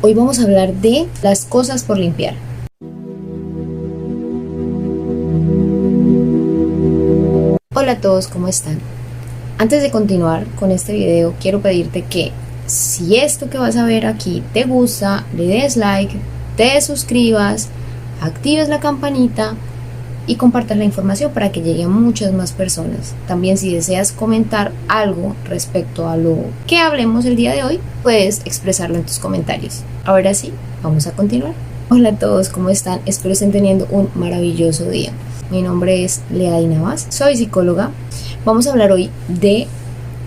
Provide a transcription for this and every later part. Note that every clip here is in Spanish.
Hoy vamos a hablar de las cosas por limpiar. Hola a todos, ¿cómo están? Antes de continuar con este video, quiero pedirte que si esto que vas a ver aquí te gusta, le des like, te suscribas, actives la campanita y compartas la información para que llegue a muchas más personas. También si deseas comentar algo respecto a lo que hablemos el día de hoy, puedes expresarlo en tus comentarios. Ahora sí, vamos a continuar. Hola a todos, ¿cómo están? Espero estén teniendo un maravilloso día. Mi nombre es Leadi Navas, soy psicóloga. Vamos a hablar hoy de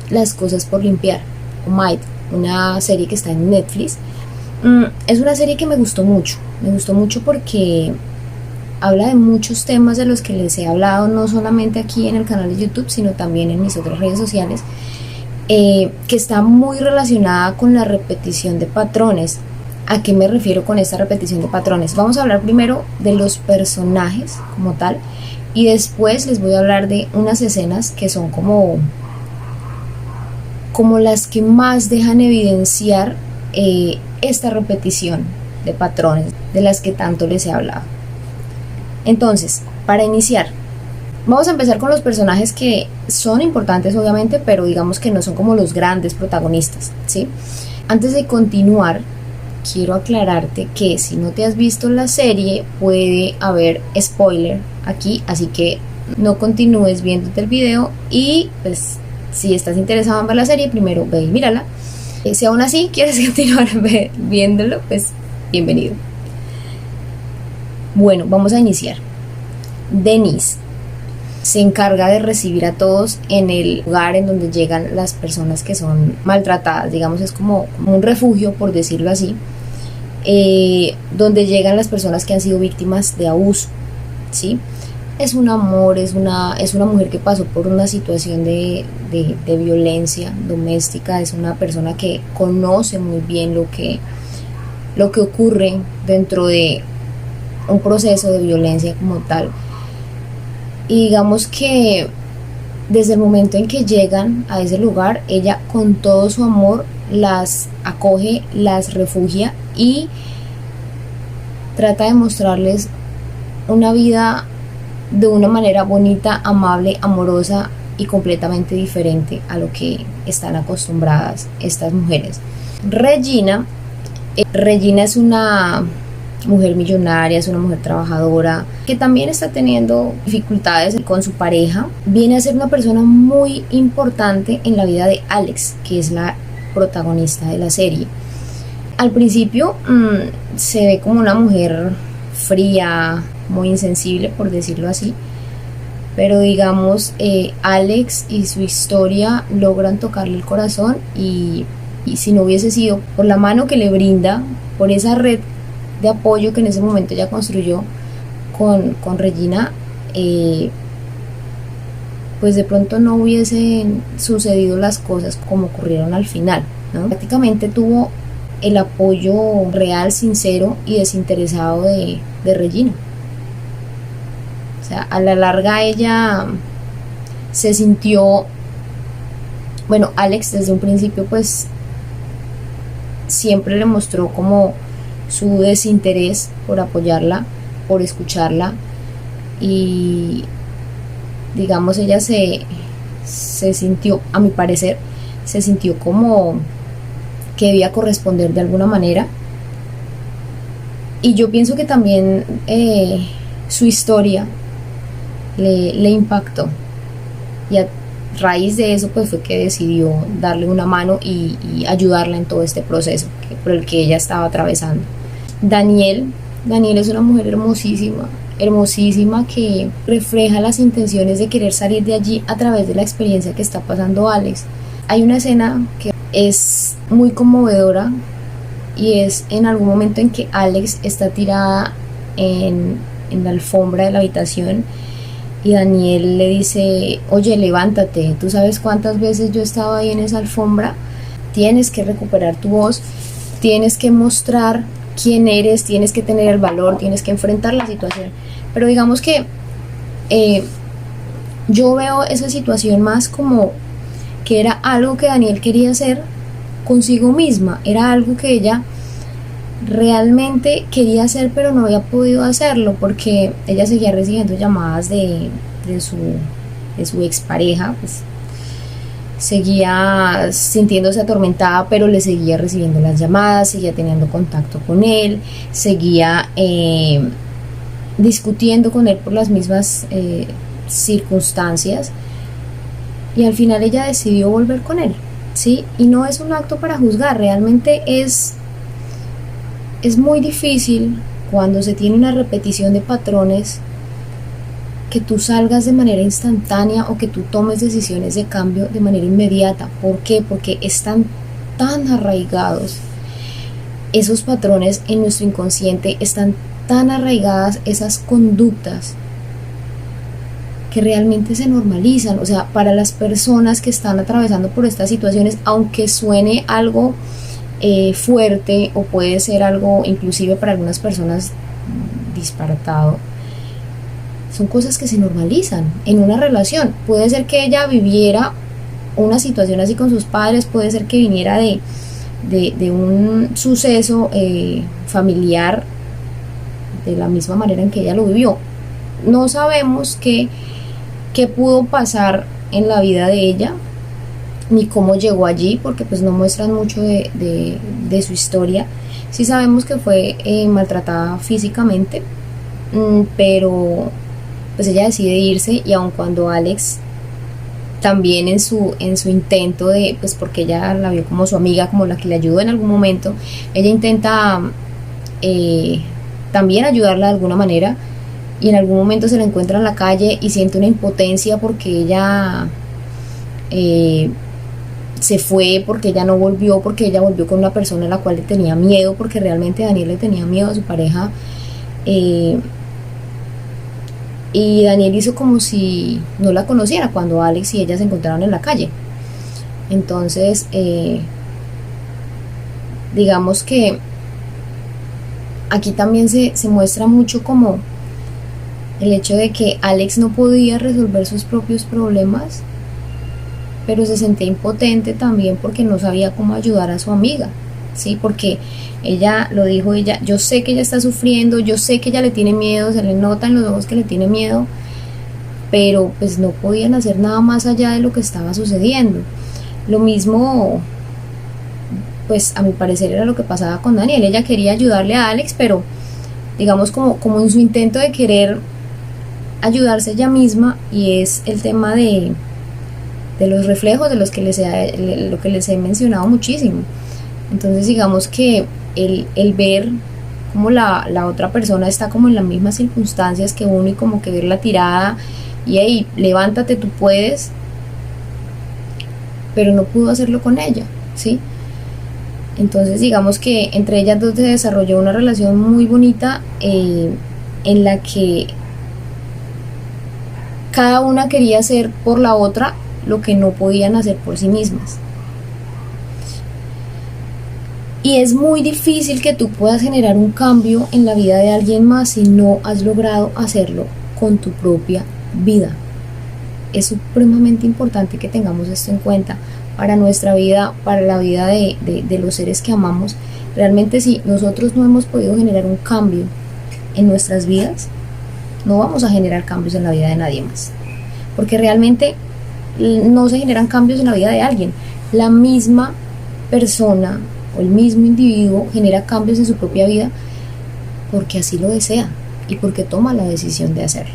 Las cosas por limpiar, o Might, una serie que está en Netflix. Es una serie que me gustó mucho porque habla de muchos temas de los que les he hablado, no solamente aquí en el canal de YouTube, sino también en mis otras redes sociales, que está muy relacionada con la repetición de patrones. ¿A qué me refiero con esta repetición de patrones? Vamos a hablar primero de los personajes como tal, y después les voy a hablar de unas escenas que son como las que más dejan evidenciar esta repetición de patrones de las que tanto les he hablado. Entonces, para iniciar, vamos a empezar con los personajes que son importantes obviamente, pero digamos que no son como los grandes protagonistas, ¿sí? Antes de continuar, quiero aclararte que si no te has visto la serie, puede haber spoiler aquí, así que no continúes viéndote el video y pues si estás interesado en ver la serie, primero ve y mírala. Si aún así quieres continuar viéndolo, pues bienvenido. Bueno, vamos a iniciar. Denise se encarga de recibir a todos en el lugar en donde llegan las personas que son maltratadas, digamos, es como un refugio, por decirlo así, donde llegan las personas que han sido víctimas de abuso, ¿sí? Es un amor, es una mujer que pasó por una situación de violencia doméstica, es una persona que conoce muy bien lo que ocurre dentro de un proceso de violencia como tal. Y digamos que desde el momento en que llegan a ese lugar, ella con todo su amor las acoge, las refugia y trata de mostrarles una vida de una manera bonita, amable, amorosa y completamente diferente a lo que están acostumbradas estas mujeres. Regina es una mujer millonaria, es una mujer trabajadora que también está teniendo dificultades con su pareja. Viene a ser una persona muy importante en la vida de Alex, que es la protagonista de la serie. Al principio se ve como una mujer fría, muy insensible, por decirlo así, pero digamos Alex y su historia logran tocarle el corazón y si no hubiese sido por la mano que le brinda, por esa red de apoyo que en ese momento ella construyó con Regina, pues de pronto no hubiesen sucedido las cosas como ocurrieron al final, ¿no? Prácticamente tuvo el apoyo real, sincero y desinteresado de Regina. O sea, a la larga ella se sintió, bueno, Alex desde un principio pues siempre le mostró como su desinterés por apoyarla, por escucharla, y digamos ella se sintió, a mi parecer, se sintió como que debía corresponder de alguna manera. Y yo pienso que también su historia le impactó, y a raíz de eso pues fue que decidió darle una mano y ayudarla en todo este proceso por el que ella estaba atravesando. Daniel es una mujer hermosísima que refleja las intenciones de querer salir de allí a través de la experiencia que está pasando Alex. Hay una escena que es muy conmovedora y es en algún momento en que Alex está tirada en la alfombra de la habitación y Daniel le dice: oye, levántate, tú sabes cuántas veces yo he estado ahí en esa alfombra, tienes que recuperar tu voz, tienes que mostrar quién eres, tienes que tener el valor, tienes que enfrentar la situación. Pero digamos que yo veo esa situación más como que era algo que Daniel quería hacer consigo misma, era algo que ella realmente quería hacer, pero no había podido hacerlo porque ella seguía recibiendo llamadas de su expareja, pues seguía sintiéndose atormentada, pero le seguía recibiendo las llamadas, seguía teniendo contacto con él, seguía discutiendo con él por las mismas circunstancias, y al final ella decidió volver con él, ¿sí? Y no es un acto para juzgar, realmente es muy difícil cuando se tiene una repetición de patrones que tú salgas de manera instantánea o que tú tomes decisiones de cambio de manera inmediata. ¿Por qué? Porque están tan arraigados esos patrones en nuestro inconsciente, están tan arraigadas esas conductas que realmente se normalizan. O sea, para las personas que están atravesando por estas situaciones, aunque suene algo fuerte, o puede ser algo inclusive para algunas personas disparatado, son cosas que se normalizan en una relación. Puede ser que ella viviera una situación así con sus padres, puede ser que viniera de un suceso familiar de la misma manera en que ella lo vivió. No sabemos qué pudo pasar en la vida de ella, ni cómo llegó allí, porque pues no muestran mucho de su historia. Sí sabemos que fue maltratada físicamente, pero pues ella decide irse, y aun cuando Alex también en su intento de, pues porque ella la vio como su amiga, como la que le ayudó en algún momento, ella intenta también ayudarla de alguna manera, y en algún momento se la encuentra en la calle y siente una impotencia porque ella se fue, porque ella no volvió, porque ella volvió con una persona a la cual le tenía miedo, porque realmente Daniel le tenía miedo a su pareja, y Daniel hizo como si no la conociera cuando Alex y ella se encontraron en la calle. Entonces digamos que aquí también se muestra mucho como el hecho de que Alex no podía resolver sus propios problemas, pero se sentía impotente también porque no sabía cómo ayudar a su amiga, ¿sí? Porque ella lo dijo, yo sé que ella está sufriendo, yo sé que ella le tiene miedo, se le nota en los ojos que le tiene miedo, pero pues no podían hacer nada más allá de lo que estaba sucediendo. Lo mismo, pues a mi parecer era lo que pasaba con Daniel. Ella quería ayudarle a Alex, pero digamos como en su intento de querer ayudarse ella misma, y es el tema de los reflejos de lo que les he mencionado muchísimo. Entonces digamos que el ver como la otra persona está como en las mismas circunstancias que uno, y como que verla tirada y hey, levántate, tú puedes, pero no pudo hacerlo con ella, ¿sí? Entonces digamos que entre ellas dos se desarrolló una relación muy bonita, en la que cada una quería hacer por la otra lo que no podían hacer por sí mismas. Y es muy difícil que tú puedas generar un cambio en la vida de alguien más si no has logrado hacerlo con tu propia vida. Es supremamente importante que tengamos esto en cuenta para nuestra vida, para la vida de los seres que amamos. Realmente, si nosotros no hemos podido generar un cambio en nuestras vidas, no vamos a generar cambios en la vida de nadie más, porque realmente no se generan cambios en la vida de alguien. La misma persona o el mismo individuo genera cambios en su propia vida porque así lo desea y porque toma la decisión de hacerlo.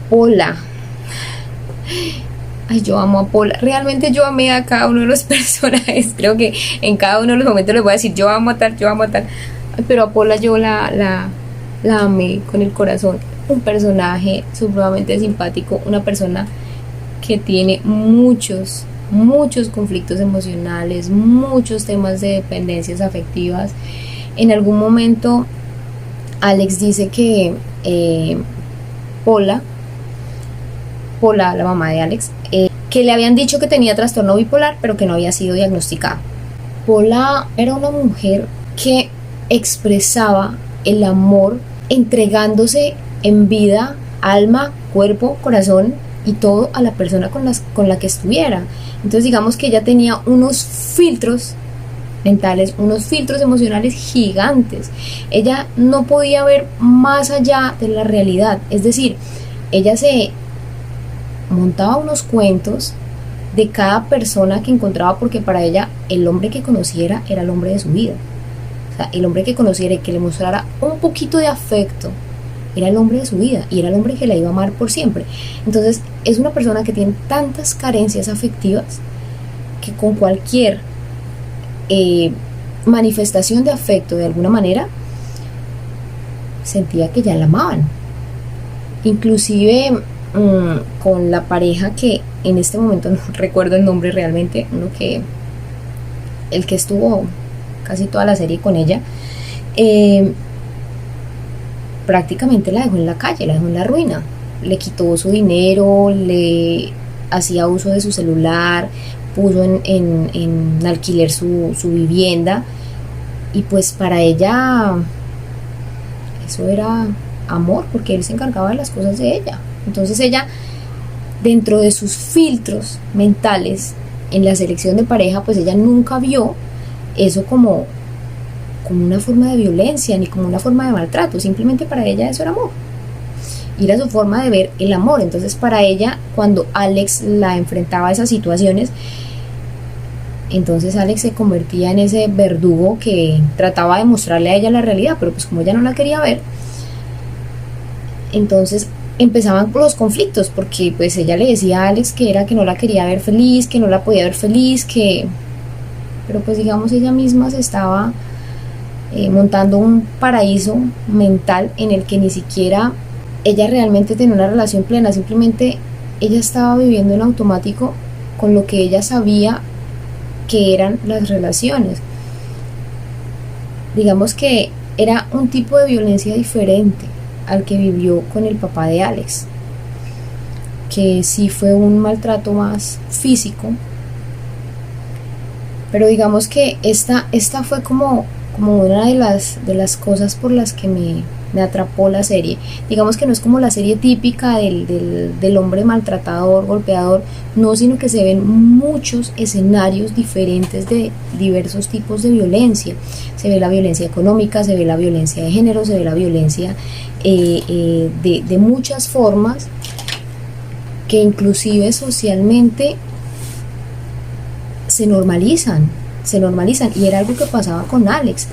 Paula, ay, yo amo a Paula. Realmente yo amé a cada uno de los personajes. Creo que en cada uno de los momentos les voy a decir yo amo a tal, pero a Paula yo la amé con el corazón. Un personaje supremamente simpático, una persona que tiene muchos conflictos emocionales, muchos temas de dependencias afectivas. En algún momento Alex dice que Paula, la mamá de Alex, que le habían dicho que tenía trastorno bipolar, pero que no había sido diagnosticado. Paula era una mujer que expresaba el amor entregándose en vida, alma, cuerpo, corazón y todo a la persona con la que estuviera. Entonces digamos que ella tenía unos filtros mentales, unos filtros emocionales gigantes. Ella no podía ver más allá de la realidad, es decir, ella se montaba unos cuentos de cada persona que encontraba, porque para ella el hombre que conociera era el hombre de su vida. O sea, el hombre que conociera y que le mostrara un poquito de afecto era el hombre de su vida y era el hombre que la iba a amar por siempre. Entonces es una persona que tiene tantas carencias afectivas que con cualquier manifestación de afecto de alguna manera sentía que ya la amaban. Inclusive con la pareja que en este momento no recuerdo el nombre realmente, el que estuvo casi toda la serie con ella, prácticamente la dejó en la calle, la dejó en la ruina, le quitó su dinero, le hacía uso de su celular, puso en alquiler su vivienda, y pues para ella eso era amor, porque él se encargaba de las cosas de ella. Entonces ella, dentro de sus filtros mentales en la selección de pareja, pues ella nunca vio eso como una forma de violencia ni como una forma de maltrato. Simplemente para ella eso era amor y era su forma de ver el amor. Entonces para ella, cuando Alex la enfrentaba a esas situaciones, entonces Alex se convertía en ese verdugo que trataba de mostrarle a ella la realidad, pero pues como ella no la quería ver, entonces empezaban los conflictos, porque pues ella le decía a Alex que era que no la quería ver feliz, que no la podía ver feliz, pero pues digamos ella misma se estaba montando un paraíso mental en el que ni siquiera ella realmente tenía una relación plena. Simplemente ella estaba viviendo en automático con lo que ella sabía que eran las relaciones. Digamos que era un tipo de violencia diferente al que vivió con el papá de Alex, que sí fue un maltrato más físico, pero digamos que esta fue como una de las cosas por las que me atrapó la serie. Digamos que no es como la serie típica del hombre maltratador, golpeador, no, sino que se ven muchos escenarios diferentes de diversos tipos de violencia. Se ve la violencia económica, se ve la violencia de género, se ve la violencia de muchas formas, que inclusive socialmente se normalizan, y era algo que pasaba con Alex.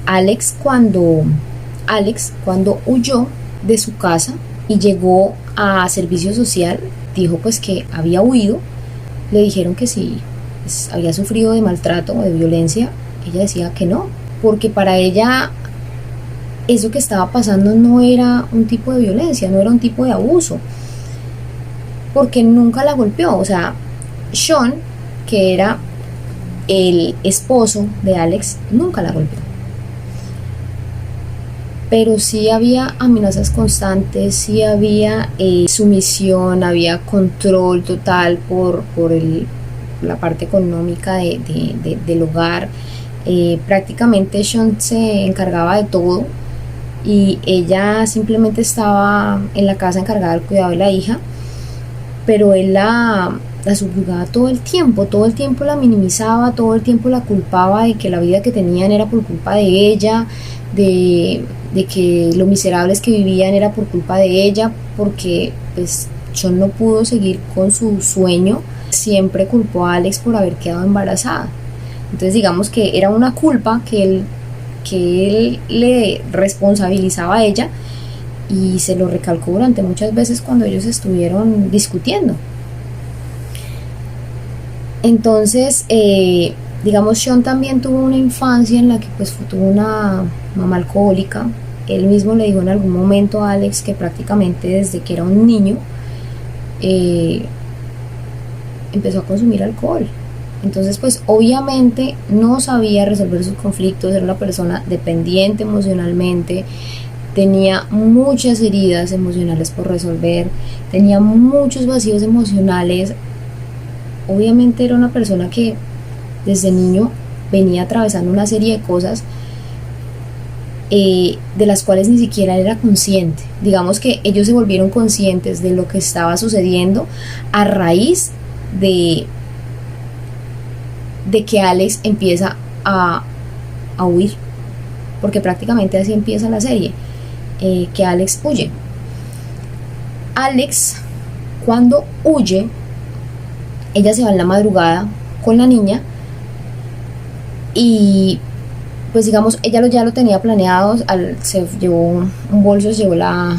Alex cuando huyó de su casa y llegó a servicio social, dijo pues que había huido. Le dijeron que si pues había sufrido de maltrato o de violencia, ella decía que no, porque para ella eso que estaba pasando no era un tipo de violencia, no era un tipo de abuso, porque nunca la golpeó. O sea, Sean, que era el esposo de Alex, nunca la golpeó, pero sí había amenazas constantes, sí había sumisión, había control total por la parte económica del hogar. Prácticamente Sean se encargaba de todo y ella simplemente estaba en la casa encargada del cuidado de la hija, pero él la subyugaba todo el tiempo la minimizaba, todo el tiempo la culpaba de que la vida que tenían era por culpa de ella, de que lo miserables que vivían era por culpa de ella, porque pues Sean no pudo seguir con su sueño. Siempre culpó a Alex por haber quedado embarazada. Entonces digamos que era una culpa que él le responsabilizaba a ella, y se lo recalcó durante muchas veces cuando ellos estuvieron discutiendo. Entonces digamos, Sean también tuvo una infancia en la que pues tuvo una mamá alcohólica. Él mismo le dijo en algún momento a Alex que prácticamente desde que era un niño empezó a consumir alcohol. Entonces pues obviamente no sabía resolver sus conflictos, era una persona dependiente emocionalmente, tenía muchas heridas emocionales por resolver, tenía muchos vacíos emocionales. Obviamente era una persona que desde niño venía atravesando una serie de cosas de las cuales ni siquiera era consciente. Digamos que ellos se volvieron conscientes de lo que estaba sucediendo a raíz de que Alex empieza a huir, porque prácticamente así empieza la serie, que Alex huye. Alex, cuando huye, ella se va en la madrugada con la niña y pues digamos, ella ya lo tenía planeado, se llevó un bolso, se llevó la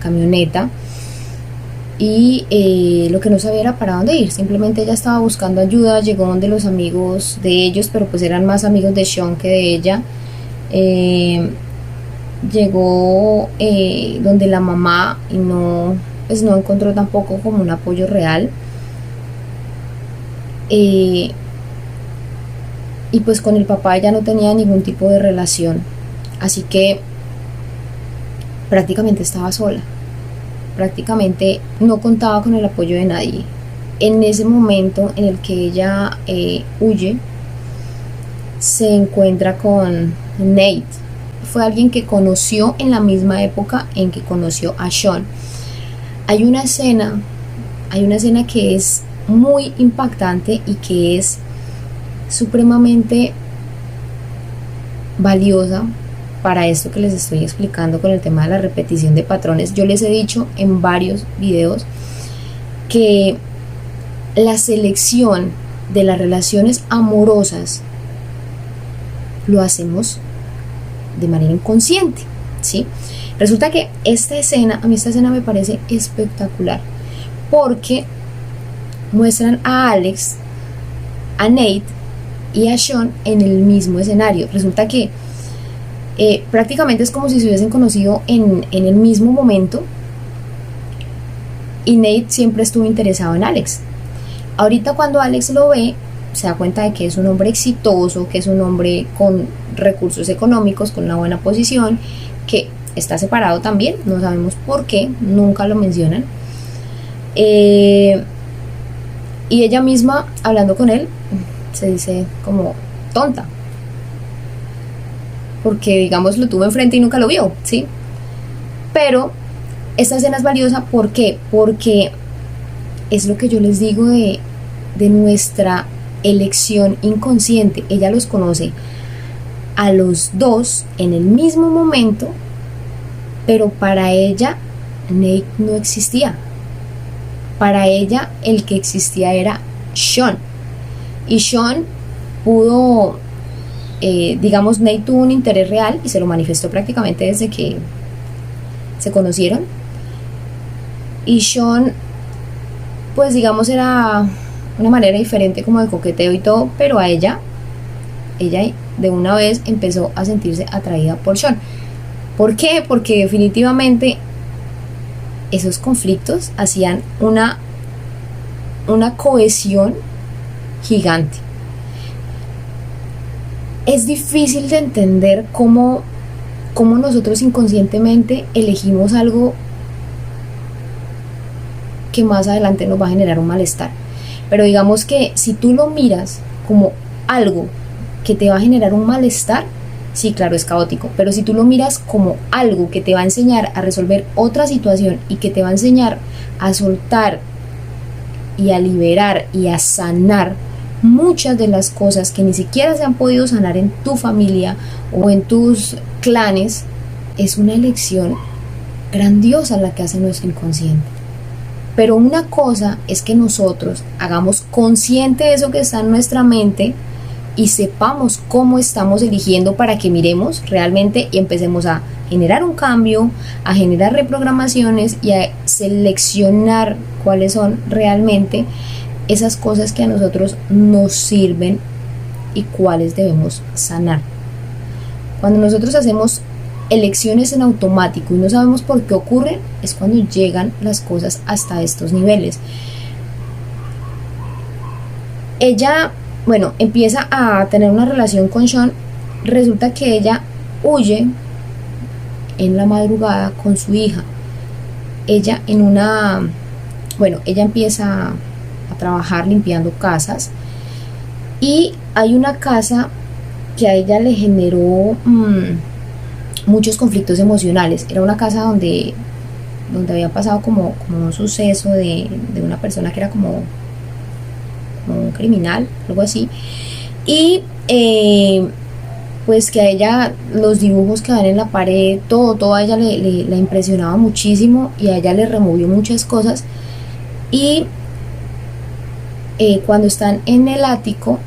camioneta y lo que no sabía era para dónde ir. Simplemente ella estaba buscando ayuda, llegó donde los amigos de ellos, pero pues eran más amigos de Sean que de ella. Llegó donde la mamá y pues no encontró tampoco como un apoyo real. Y pues con el papá ella no tenía ningún tipo de relación, así que prácticamente estaba sola, prácticamente no contaba con el apoyo de nadie. En ese momento en el que ella huye, se encuentra con Nate. Fue alguien que conoció en la misma época en que conoció a Sean. Hay una escena que es muy impactante y que es supremamente valiosa para esto que les estoy explicando con el tema de la repetición de patrones. Yo les he dicho en varios videos que la selección de las relaciones amorosas lo hacemos de manera inconsciente, ¿sí? Resulta que a mí esta escena me parece espectacular porque muestran a Alex, a Nate y a Sean en el mismo escenario. Resulta que prácticamente es como si se hubiesen conocido en el mismo momento, y Nate siempre estuvo interesado en Alex. Ahorita cuando Alex lo ve, se da cuenta de que es un hombre exitoso, que es un hombre con recursos económicos, con una buena posición, que está separado también, no sabemos por qué, nunca lo mencionan. Y ella misma, hablando con él, se dice como tonta, porque digamos lo tuvo enfrente y nunca lo vio, ¿sí? Pero esta escena es valiosa, ¿por qué? Porque es lo que yo les digo de nuestra elección inconsciente. Ella los conoce a los dos en el mismo momento, pero para ella Nate no existía. Para ella el que existía era Sean. Y Sean pudo, digamos, Nate tuvo un interés real y se lo manifestó prácticamente desde que se conocieron. Y Sean, pues digamos, era una manera diferente como de coqueteo y todo, pero a ella de una vez empezó a sentirse atraída por Sean. ¿Por qué? Porque definitivamente esos conflictos hacían una cohesión gigante. Es difícil de entender cómo nosotros inconscientemente elegimos algo que más adelante nos va a generar un malestar. Pero digamos que si tú lo miras como algo que te va a generar un malestar, sí, claro, es caótico, pero si tú lo miras como algo que te va a enseñar a resolver otra situación y que te va a enseñar a soltar y a liberar y a sanar muchas de las cosas que ni siquiera se han podido sanar en tu familia o en tus clanes, es una elección grandiosa la que hace nuestro inconsciente. Pero una cosa es que nosotros hagamos consciente de eso que está en nuestra mente y sepamos cómo estamos eligiendo para que miremos realmente y empecemos a generar un cambio, a generar reprogramaciones y a seleccionar cuáles son realmente esas cosas que a nosotros nos sirven y cuáles debemos sanar. Cuando nosotros hacemos elecciones en automático y no sabemos por qué ocurren, es cuando llegan las cosas hasta estos niveles. Ella, bueno, empieza a tener una relación con Sean. Resulta que ella huye en la madrugada con su hija. Ella empieza a trabajar limpiando casas y hay una casa que a ella le generó muchos conflictos emocionales. Era una casa donde había pasado como un suceso de una persona que era como un criminal, algo así, Y pues que a ella los dibujos que van en la pared, todo a ella la impresionaba muchísimo y a ella le removió muchas cosas. Y cuando están en el ático,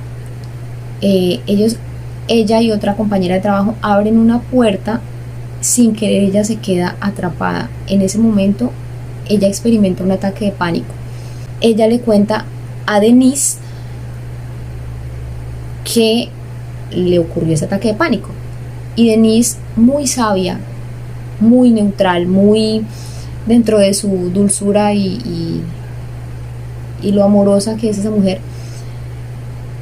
ella y otra compañera de trabajo abren una puerta, sin querer ella se queda atrapada. En ese momento ella experimenta un ataque de pánico. Ella le cuenta a Denise que le ocurrió ese ataque de pánico, y Denise, muy sabia, muy neutral, muy dentro de su dulzura y lo amorosa que es esa mujer,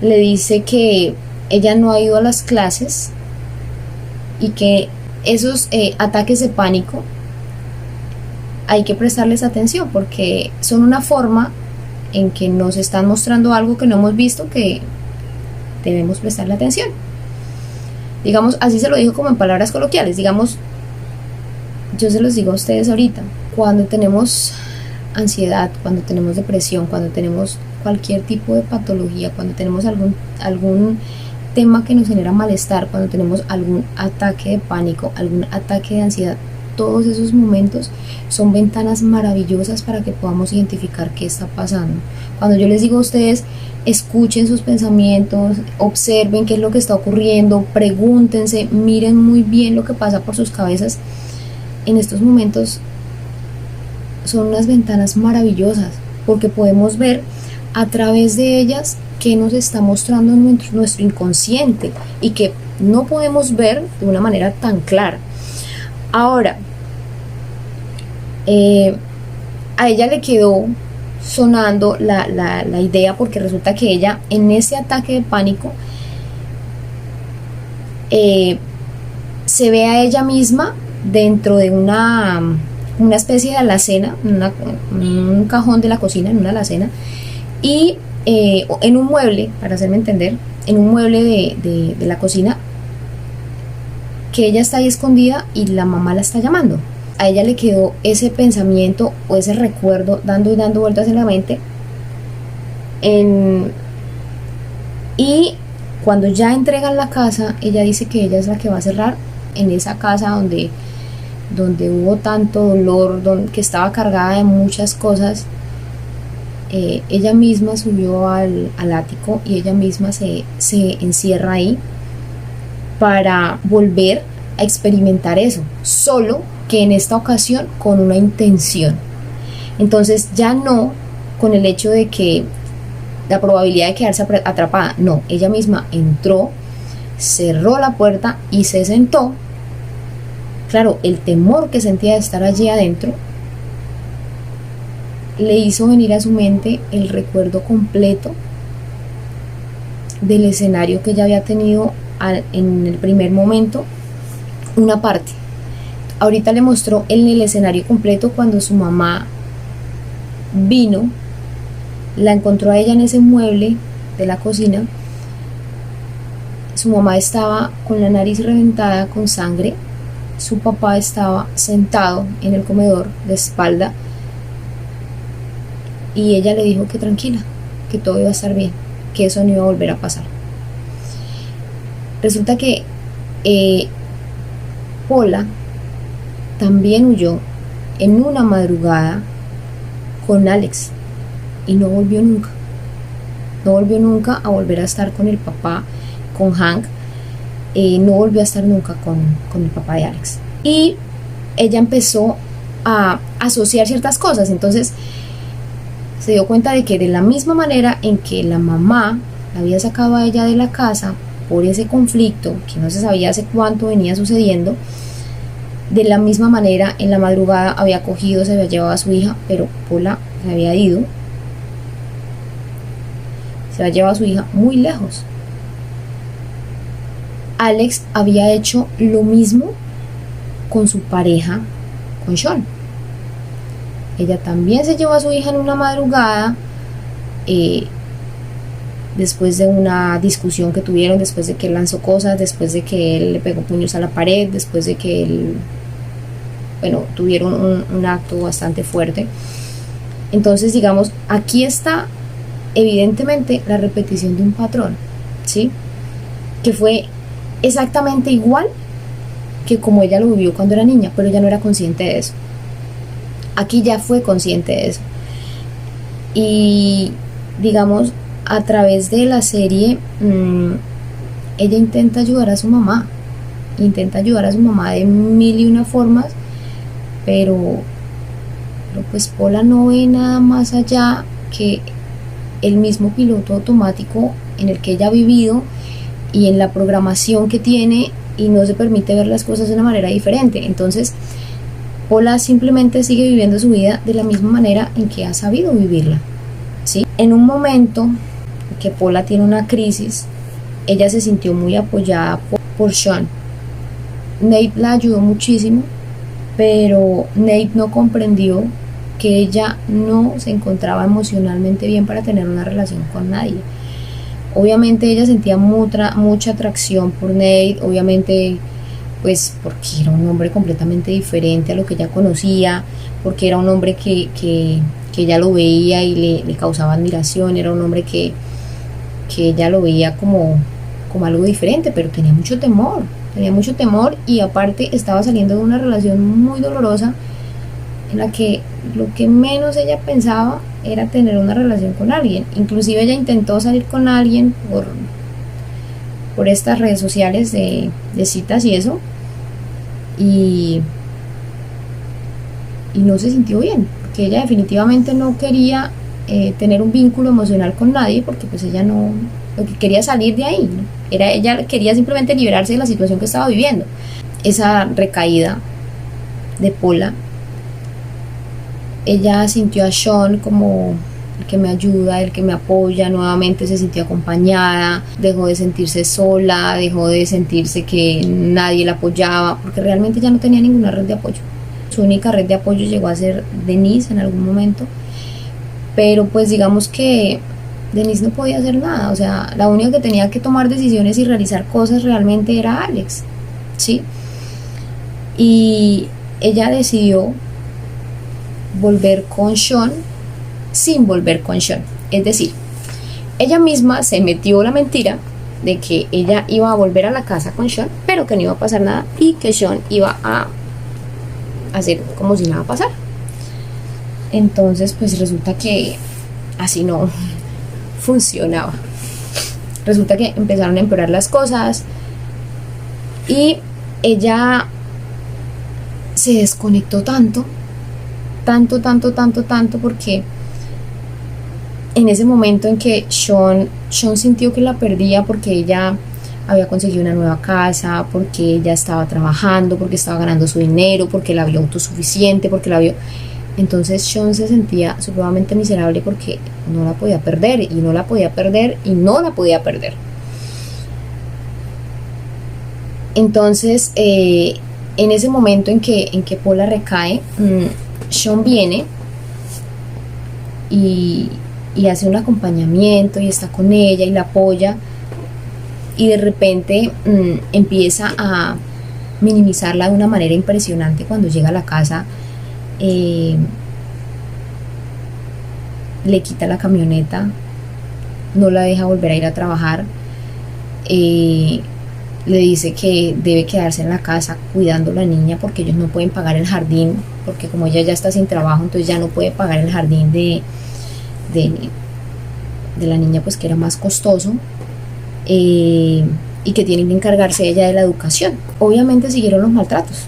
le dice que ella no ha ido a las clases y que esos ataques de pánico hay que prestarles atención, porque son una forma en que nos están mostrando algo que no hemos visto, que debemos prestarle atención. Digamos, así se lo dijo como en palabras coloquiales. Digamos, yo se los digo a ustedes ahorita, cuando tenemos ansiedad, cuando tenemos depresión, cuando tenemos cualquier tipo de patología, cuando tenemos algún tema que nos genera malestar, cuando tenemos algún ataque de pánico, algún ataque de ansiedad, todos esos momentos son ventanas maravillosas para que podamos identificar qué está pasando. Cuando yo les digo a ustedes, escuchen sus pensamientos, observen qué es lo que está ocurriendo, pregúntense, miren muy bien lo que pasa por sus cabezas, en estos momentos son unas ventanas maravillosas, porque podemos ver a través de ellas qué nos está mostrando nuestro inconsciente, y que no podemos ver de una manera tan clara. Ahora, a ella le quedó sonando la idea, porque resulta que ella, en ese ataque de pánico, se ve a ella misma dentro de una especie de alacena, un cajón de la cocina, en una alacena, y en un mueble, para hacerme entender, en un mueble de la cocina, que ella está ahí escondida y la mamá la está llamando. A ella le quedó ese pensamiento o ese recuerdo dando y dando vueltas en la mente. Y cuando ya entregan la casa, ella dice que ella es la que va a cerrar en esa casa donde hubo tanto dolor, que estaba cargada de muchas cosas. Ella misma subió al ático y ella misma se encierra ahí para volver a experimentar eso, solo que en esta ocasión con una intención. Entonces ya no con el hecho de que la probabilidad de quedarse atrapada, no, ella misma entró, cerró la puerta y se sentó. Claro, el temor que sentía de estar allí adentro le hizo venir a su mente el recuerdo completo del escenario que ella había tenido en el primer momento, una parte. Ahorita le mostró en el escenario completo cuando su mamá vino, la encontró a ella en ese mueble de la cocina. Su mamá estaba con la nariz reventada con sangre, su papá estaba sentado en el comedor de espalda, y ella le dijo que tranquila, que todo iba a estar bien, que eso no iba a volver a pasar. Resulta que Paula también huyó en una madrugada con Alex y no volvió nunca. No volvió nunca a volver a estar con el papá, con Hank. No volvió a estar nunca con el papá de Alex. Y ella empezó a asociar ciertas cosas. Entonces se dio cuenta de que de la misma manera en que la mamá la había sacado a ella de la casa por ese conflicto que no se sabía hace cuánto venía sucediendo, de la misma manera en la madrugada había cogido, se había llevado a su hija, pero Paula se había ido, se había llevado a su hija muy lejos. Alex había hecho lo mismo con su pareja, con Sean. Ella también se llevó a su hija en una madrugada, después de una discusión que tuvieron, después de que él lanzó cosas, después de que él le pegó puños a la pared, después de que él, tuvieron un acto bastante fuerte. Entonces, digamos, aquí está evidentemente la repetición de un patrón, ¿sí? que fue exactamente igual que como ella lo vivió cuando era niña, pero ella no era consciente de eso. Aquí ya fue consciente de eso. Y digamos, a través de la serie, ella intenta ayudar a su mamá. Intenta ayudar a su mamá de mil y una formas, pero pues Paula no ve nada más allá que el mismo piloto automático en el que ella ha vivido y en la programación que tiene, y no se permite ver las cosas de una manera diferente. Entonces Paula simplemente sigue viviendo su vida de la misma manera en que ha sabido vivirla, ¿sí? En un momento que Paula tiene una crisis, ella se sintió muy apoyada por Sean. Nate la ayudó muchísimo, pero Nate no comprendió que ella no se encontraba emocionalmente bien para tener una relación con nadie. Obviamente ella sentía mucha atracción por Nate, obviamente pues porque era un hombre completamente diferente a lo que ella conocía, porque era un hombre que ella lo veía y le causaba admiración, era un hombre que ella lo veía como algo diferente, pero tenía mucho temor, y aparte estaba saliendo de una relación muy dolorosa en la que lo que menos ella pensaba era tener una relación con alguien. Inclusive ella intentó salir con alguien por estas redes sociales de citas y eso, y no se sintió bien, porque ella definitivamente no quería tener un vínculo emocional con nadie, porque pues ella no, lo que quería salir de ahí, ¿no? Ella quería simplemente liberarse de la situación que estaba viviendo. Esa recaída de Paula, ella sintió a Sean como el que me ayuda, el que me apoya. Nuevamente se sintió acompañada, dejó de sentirse sola, dejó de sentirse que nadie la apoyaba, porque realmente ya no tenía ninguna red de apoyo. Su única red de apoyo llegó a ser Denise en algún momento, pero pues digamos que Denise no podía hacer nada. O sea, la única que tenía que tomar decisiones y realizar cosas realmente era Alex, ¿sí? Y ella decidió volver con Sean sin volver con Sean. Es decir, ella misma se metió la mentira de que ella iba a volver a la casa con Sean, pero que no iba a pasar nada y que Sean iba a hacer como si nada pasara. Entonces pues resulta que así no funcionaba. Resulta que empezaron a empeorar las cosas y ella se desconectó tanto porque en ese momento en que Sean sintió que la perdía, porque ella había conseguido una nueva casa, porque ella estaba trabajando, porque estaba ganando su dinero, porque la vio autosuficiente, entonces Sean se sentía supremamente miserable porque no la podía perder, y no la podía perder, y no la podía perder. Entonces en ese momento en que Paula recae, Sean viene y hace un acompañamiento y está con ella y la apoya, y de repente empieza a minimizarla de una manera impresionante. Cuando llega a la casa, le quita la camioneta, no la deja volver a ir a trabajar, le dice que debe quedarse en la casa cuidando a la niña porque ellos no pueden pagar el jardín, porque como ella ya está sin trabajo, entonces ya no puede pagar el jardín de la niña, pues que era más costoso, y que tienen que encargarse ella de la educación. Obviamente siguieron los maltratos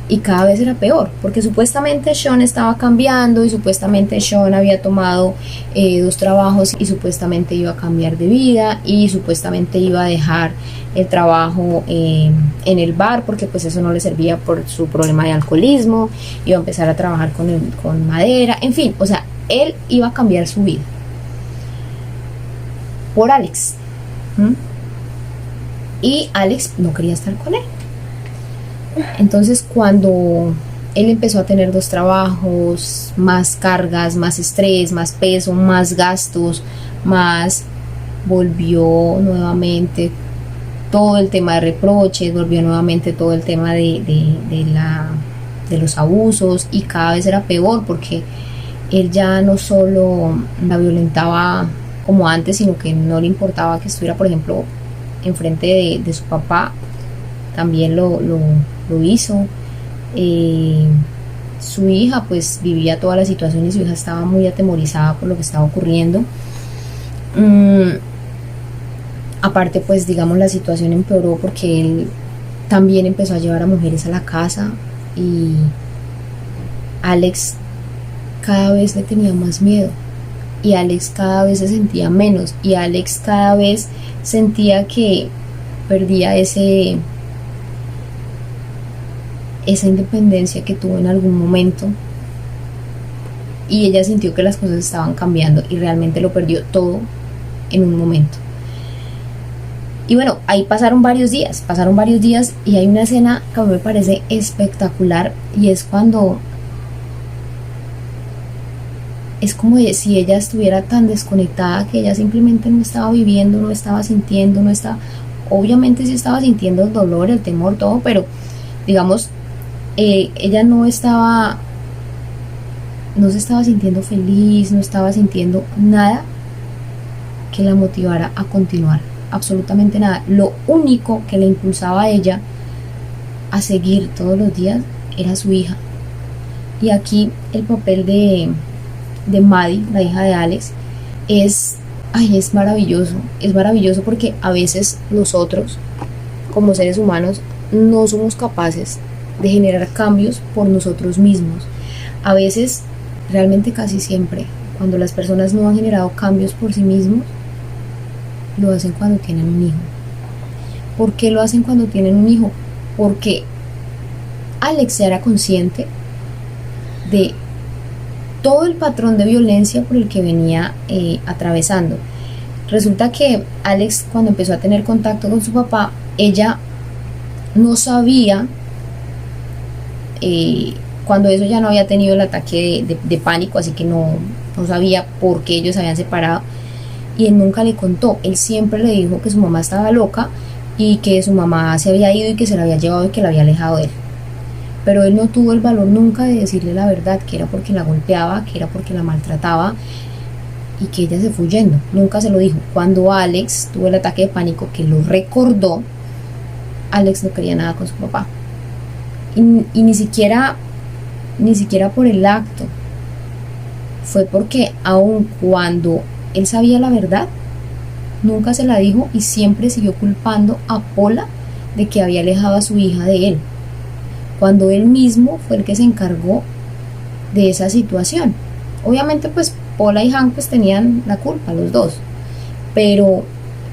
y cada vez era peor, porque supuestamente Sean estaba cambiando, y supuestamente Sean había tomado 2 trabajos, y supuestamente iba a cambiar de vida, y supuestamente iba a dejar el trabajo en el bar porque pues eso no le servía por su problema de alcoholismo, iba a empezar a trabajar con madera, en fin, o sea, él iba a cambiar su vida por Alex. Y Alex no quería estar con él. Entonces cuando él empezó a tener 2 trabajos, más cargas, más estrés, más peso, más gastos, volvió nuevamente todo el tema de reproches, volvió nuevamente todo el tema de los abusos, y cada vez era peor porque él ya no solo la violentaba como antes, sino que no le importaba que estuviera, por ejemplo, enfrente de su papá, también lo hizo. Su hija pues vivía toda la situación y su hija estaba muy atemorizada por lo que estaba ocurriendo. Aparte pues digamos la situación empeoró porque él también empezó a llevar a mujeres a la casa y Alex cada vez le tenía más miedo y Alex cada vez se sentía menos y Alex cada vez sentía que perdía esa independencia que tuvo en algún momento, y ella sintió que las cosas estaban cambiando y realmente lo perdió todo en un momento. Y bueno, ahí pasaron varios días y hay una escena que a mí me parece espectacular, y es cuando es como si ella estuviera tan desconectada que ella simplemente no estaba viviendo, no estaba sintiendo, no estaba, obviamente sí estaba sintiendo el dolor, el temor, todo, pero digamos, ella no se estaba sintiendo feliz, no estaba sintiendo nada que la motivara a continuar, absolutamente nada. Lo único que le impulsaba a ella a seguir todos los días era su hija. Y aquí el papel de Maddie, la hija de Alex, es maravilloso porque a veces nosotros como seres humanos no somos capaces de generar cambios por nosotros mismos. A veces, realmente casi siempre, cuando las personas no han generado cambios por sí mismos, lo hacen cuando tienen un hijo. ¿Por qué lo hacen cuando tienen un hijo? Porque Alex era consciente de todo el patrón de violencia por el que venía atravesando. Resulta que Alex, cuando empezó a tener contacto con su papá, ella no sabía, cuando eso ya no había tenido el ataque de pánico, así que no sabía por qué ellos se habían separado, y él nunca le contó. Él siempre le dijo que su mamá estaba loca y que su mamá se había ido y que se la había llevado y que la había alejado de él. Pero él no tuvo el valor nunca de decirle la verdad, que era porque la golpeaba, que era porque la maltrataba y que ella se fue huyendo. Nunca se lo dijo. Cuando Alex tuvo el ataque de pánico, que lo recordó, Alex no quería nada con su papá. Y ni siquiera por el acto. Fue porque aun cuando él sabía la verdad, nunca se la dijo y siempre siguió culpando a Paula de que había alejado a su hija de él, cuando él mismo fue el que se encargó de esa situación. Obviamente pues Paula y Hank pues tenían la culpa, los dos, pero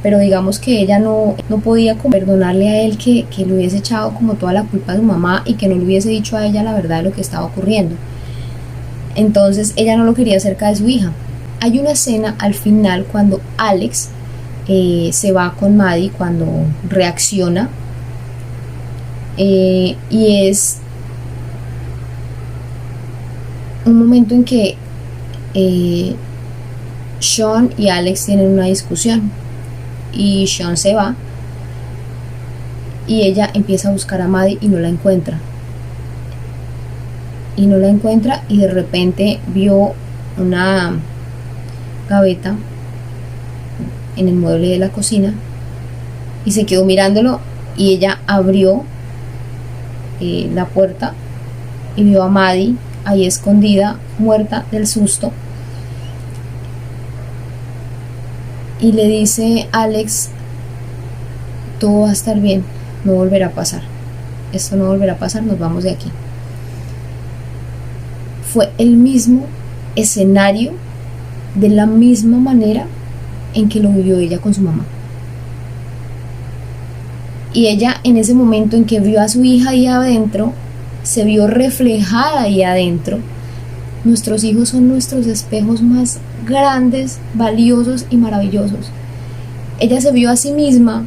digamos que ella no podía perdonarle a él que le hubiese echado como toda la culpa a su mamá y que no le hubiese dicho a ella la verdad de lo que estaba ocurriendo. Entonces ella no lo quería cerca de su hija. Hay una escena al final cuando Alex se va con Maddie, cuando reacciona, y es un momento en que Sean y Alex tienen una discusión y Sean se va y ella empieza a buscar a Maddie y no la encuentra y de repente vio una gaveta en el mueble de la cocina y se quedó mirándolo, y ella abrió la puerta y vio a Maddie ahí escondida, muerta del susto, y le dice a Alex: todo va a estar bien, no volverá a pasar, esto no volverá a pasar, nos vamos de aquí. Fue el mismo escenario, de la misma manera en que lo vivió ella con su mamá. Y ella, en ese momento en que vio a su hija ahí adentro, se vio reflejada ahí adentro. Nuestros hijos son nuestros espejos más grandes, valiosos y maravillosos. Ella se vio a sí misma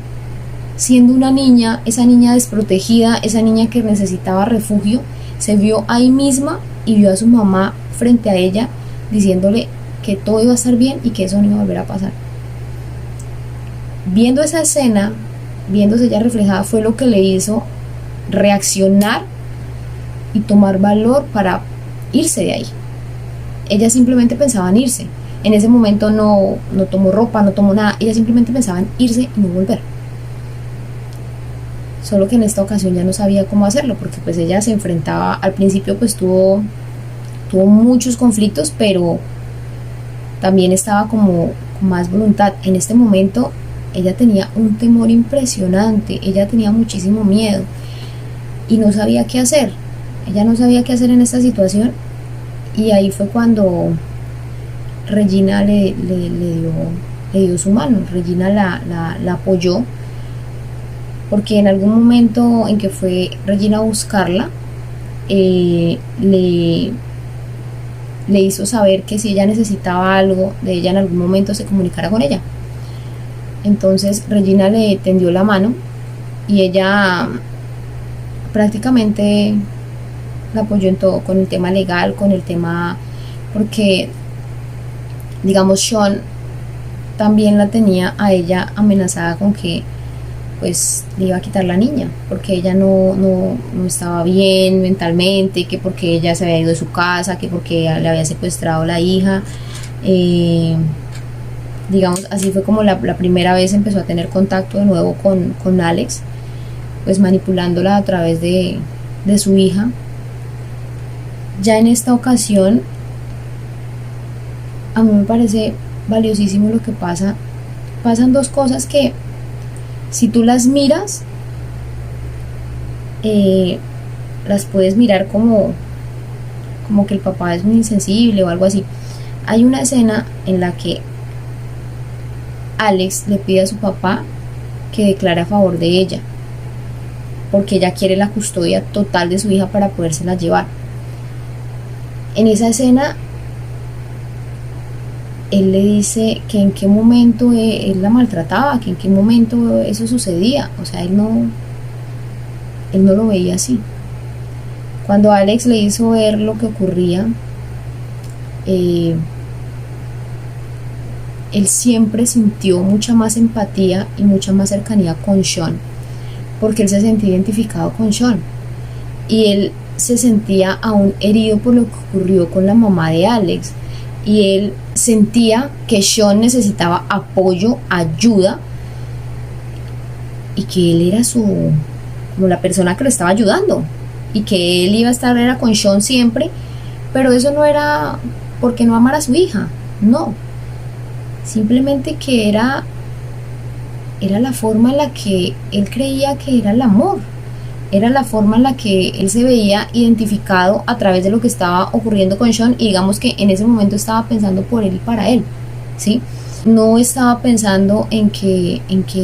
siendo una niña, esa niña desprotegida, esa niña que necesitaba refugio. Se vio ahí misma y vio a su mamá frente a ella diciéndole que todo iba a estar bien y que eso no iba a volver a pasar. Viendo esa escena, viéndose ella reflejada, fue lo que le hizo reaccionar y tomar valor para irse de ahí. Ella simplemente pensaba en irse. En ese momento no tomó ropa, no tomó nada. Ella simplemente pensaba en irse y no volver. solo que en esta ocasión ya no sabía cómo hacerlo, porque pues ella se enfrentaba, al principio pues tuvo muchos conflictos, pero también estaba como con más voluntad. En este momento ella tenía un temor impresionante, ella tenía muchísimo miedo y no sabía qué hacer. Ella no sabía qué hacer en esta situación, y ahí fue cuando Regina le dio su mano. Regina la apoyó, porque en algún momento en que fue Regina a buscarla, le hizo saber que si ella necesitaba algo de ella en algún momento se comunicara con ella. Entonces Regina le tendió la mano y ella prácticamente la apoyó en todo, con el tema legal, con el tema, porque digamos Sean también la tenía a ella amenazada con que pues le iba a quitar la niña, porque ella no estaba bien mentalmente, que porque ella se había ido de su casa, que porque le había secuestrado la hija. Digamos, así fue como la primera vez empezó a tener contacto de nuevo con Alex, pues manipulándola a través de su hija. Ya en esta ocasión, a mí me parece valiosísimo lo que pasa. Pasan dos cosas que, si tú las miras, las puedes mirar como que el papá es muy insensible o algo así. Hay una escena en la que Alex le pide a su papá que declare a favor de ella, porque ella quiere la custodia total de su hija para podérsela llevar. En esa escena él le dice que en qué momento él la maltrataba, que en qué momento eso sucedía. O sea, él no lo veía así. Cuando Alex le hizo ver lo que ocurría, él siempre sintió mucha más empatía y mucha más cercanía con Sean, porque él se sentía identificado con Sean, y él se sentía aún herido por lo que ocurrió con la mamá de Alex, y él sentía que Sean necesitaba apoyo, ayuda, y que él era como la persona que lo estaba ayudando, y que él iba a estar era con Sean siempre. Pero eso no era porque no amara a su hija, no, simplemente que era la forma en la que él creía que era el amor, era la forma en la que él se veía identificado a través de lo que estaba ocurriendo con Sean, y digamos que en ese momento estaba pensando por él y para él, ¿sí? No estaba pensando en que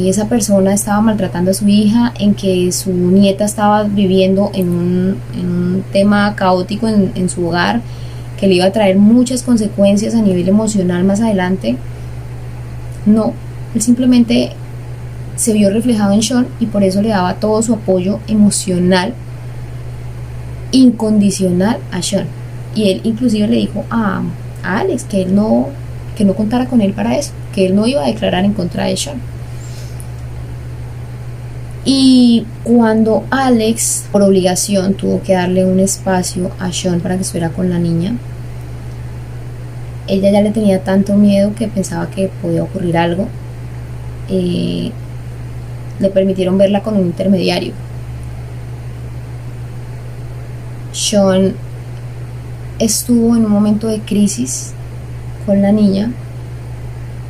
esa persona estaba maltratando a su hija, en que su nieta estaba viviendo en un tema caótico en su hogar, que le iba a traer muchas consecuencias a nivel emocional más adelante. No, él simplemente se vio reflejado en Sean, y por eso le daba todo su apoyo emocional incondicional a Sean. Y él inclusive le dijo a Alex que él no contara con él para eso, que él no iba a declarar en contra de Sean. Y cuando Alex por obligación tuvo que darle un espacio a Sean para que estuviera con la niña, ella ya le tenía tanto miedo que pensaba que podía ocurrir algo. Le permitieron verla con un intermediario. Sean estuvo en un momento de crisis con la niña,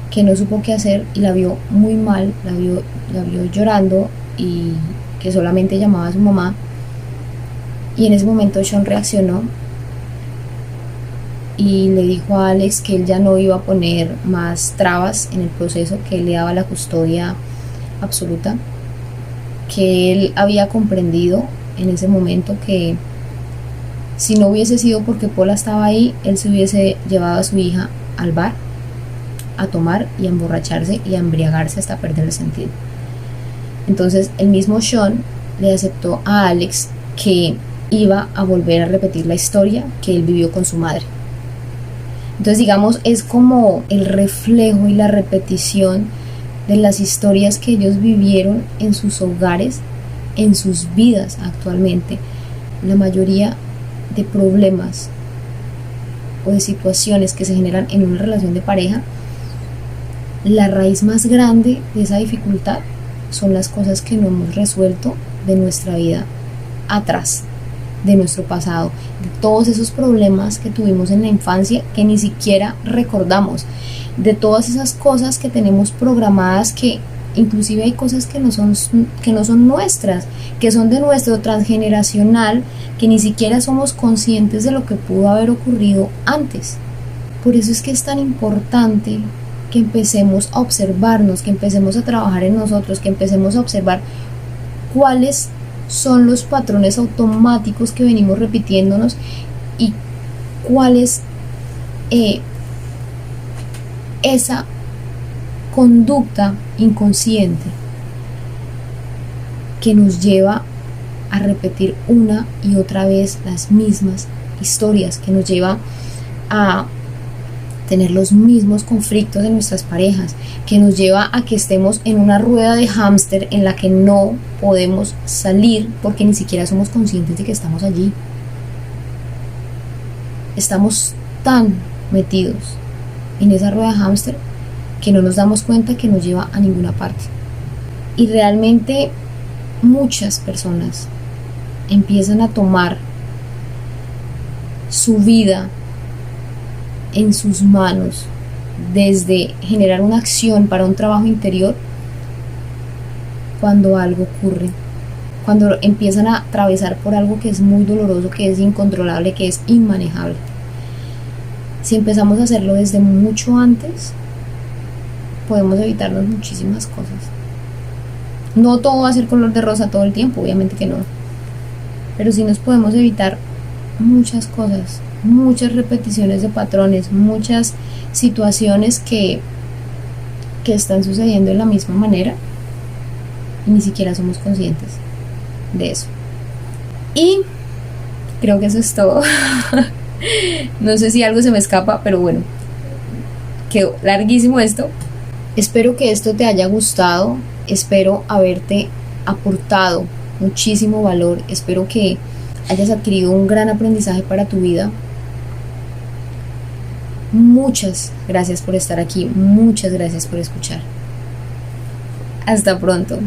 que no supo qué hacer, y la vio muy mal, la vio llorando, y que solamente llamaba a su mamá. Y en ese momento Sean reaccionó y le dijo a Alex que él ya no iba a poner más trabas en el proceso, que él le daba la custodia absoluta, que él había comprendido en ese momento que si no hubiese sido porque Paula estaba ahí, él se hubiese llevado a su hija al bar a tomar y a emborracharse y a embriagarse hasta perder el sentido. Entonces el mismo Sean le aceptó a Alex que iba a volver a repetir la historia que él vivió con su madre. Entonces, digamos, es como el reflejo y la repetición de las historias que ellos vivieron en sus hogares, en sus vidas actualmente. La mayoría de problemas o de situaciones que se generan en una relación de pareja, la raíz más grande de esa dificultad son las cosas que no hemos resuelto de nuestra vida atrás, de nuestro pasado, de todos esos problemas que tuvimos en la infancia que ni siquiera recordamos, de todas esas cosas que tenemos programadas, que inclusive hay cosas que no son nuestras, que son de nuestro transgeneracional, que ni siquiera somos conscientes de lo que pudo haber ocurrido antes. Por eso es que es tan importante que empecemos a observarnos, que empecemos a trabajar en nosotros, que empecemos a observar cuáles son los patrones automáticos que venimos repitiéndonos y cuál es esa conducta inconsciente que nos lleva a repetir una y otra vez las mismas historias, que nos lleva a tener los mismos conflictos en nuestras parejas, que nos lleva a que estemos en una rueda de hámster en la que no podemos salir porque ni siquiera somos conscientes de que estamos allí. Estamos tan metidos en esa rueda de hámster que no nos damos cuenta que nos lleva a ninguna parte. Y realmente muchas personas empiezan a tomar su vida en sus manos, desde generar una acción para un trabajo interior, cuando algo ocurre, cuando empiezan a atravesar por algo que es muy doloroso, que es incontrolable, que es inmanejable. Si empezamos a hacerlo desde mucho antes, podemos evitarnos muchísimas cosas. No todo va a ser color de rosa todo el tiempo, obviamente que no, pero sí nos podemos evitar muchas cosas, muchas repeticiones de patrones, muchas situaciones que están sucediendo de la misma manera y ni siquiera somos conscientes de eso. Y creo que eso es todo. No sé si algo se me escapa, pero bueno, quedó larguísimo esto. Espero que esto te haya gustado, espero haberte aportado muchísimo valor, espero que hayas adquirido un gran aprendizaje para tu vida. Muchas gracias por estar aquí, muchas gracias por escuchar. Hasta pronto.